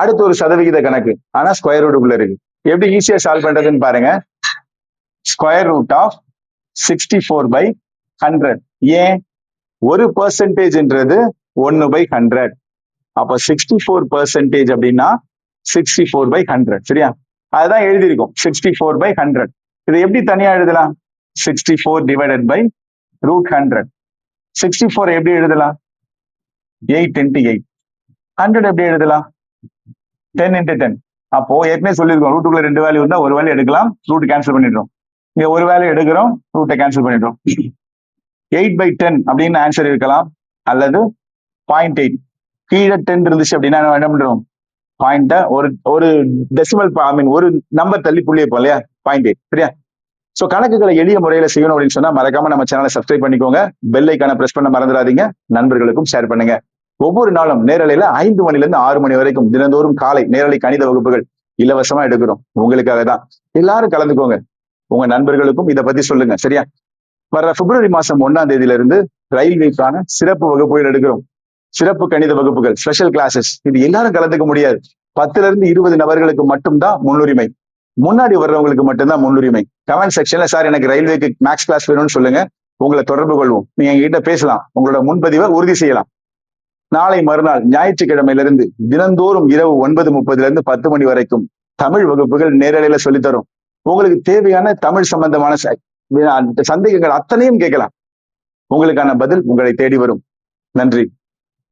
அடுத்து ஒரு சதவிகித கணக்கு, ஆனா ஸ்கொயர் ரூட்டுக்குள்ள இருக்கு. எப்படி ஈஸியா சால்வ் பண்றதுன்னு பாருங்க. Square root of 64/100. ஏன்? ஒரு பெர்சன்டேஜ்ன்றது 1/100. அப்ப 64% அப்படின்னா 64/100. சரியா? அதுதான் எழுதியிருக்கும் 64/100. இதை எப்படி தனியா எழுதலாம்? 64 டிவைடட் பை ரூட் 100. 64 எப்படி எழுதலாம்? 8 into 8. 100 எப்படி எழுதலாம்? 10 into 10. அப்போ ஏற்கனவே சொல்லியிருக்கோம், ரூட்டுக்குள்ள 2 வேல்யூ இருந்தா ஒரு வேல்யூ எடுக்கலாம், ரூட் கேன்சல் பண்ணிடுறோம். இங்க ஒரு வேல்யூ எடுக்கிறோம், ரூட்டை கேன்சல் பண்ணிடுறோம். 8/10 அப்படின்னு ஆன்சர் இருக்கலாம், அல்லது 0.8. கீழே 10 இருந்துச்சு அப்படின்னா என்ன பண்றோம்? பாயிண்ட ஒரு டெசிமல் ஒரு நம்பர் தள்ளி புள்ளி வைப்போம் இல்லையா? 0.8. சரியா? சோ கணக்குகளை எளிய முறையில செய்யணும் அப்படின்னு சொன்னா மறக்காம நம்ம சேனலை சப்ஸ்கிரைப் பண்ணிக்கோங்க. பெல் ஐக்கான பிரஸ் பண்ண மறந்துடாதீங்க. நண்பர்களுக்கும் ஷேர் பண்ணுங்க. ஒவ்வொரு நாளும் நேரலையில 5 மணில இருந்து 6 மணி வரைக்கும் தினந்தோறும் காலை நேரலை கணித வகுப்புகள் இலவசமா எடுக்கிறோம். உங்களுக்காக தான். எல்லாரும் கலந்துக்கோங்க. உங்க நண்பர்களுக்கும் இதை பத்தி சொல்லுங்க. சரியா? வர பிப்ரவரி மாசம் 1ஆம் தேதியில இருந்து ரயில்வேக்கான சிறப்பு வகுப்புகள் எடுக்கிறோம். சிறப்பு கணித வகுப்புகள், ஸ்பெஷல் கிளாஸஸ். இது எல்லாரும் கலந்துக்க முடியாது. 10ல இருந்து 20 நபர்களுக்கு மட்டும்தான் முன்னுரிமை. முன்னாடி வர்றவங்களுக்கு மட்டும்தான் முன்னுரிமை. கமெண்ட் செக்ஷன்ல சார் எனக்கு ரயில்வேக்கு மேக்ஸ் கிளாஸ் வேணும்னு சொல்லுங்க. உங்களை தொடர்பு கொள்வோம். நீங்க எங்ககிட்ட பேசலாம். உங்களோட முன்பதிவை உறுதி செய்யலாம். நாளை மறுநாள் ஞாயிற்றுக்கிழமையிலிருந்து தினந்தோறும் இரவு 9:30 இருந்து 10 மணி வரைக்கும் தமிழ் வகுப்புகள் நேரலையில சொல்லித்தரும். உங்களுக்கு தேவையான தமிழ் சம்பந்தமான சந்தேகங்கள் அத்தனையும் கேட்கலாம். உங்களுக்கான பதில் உங்களை தேடி வரும். நன்றி.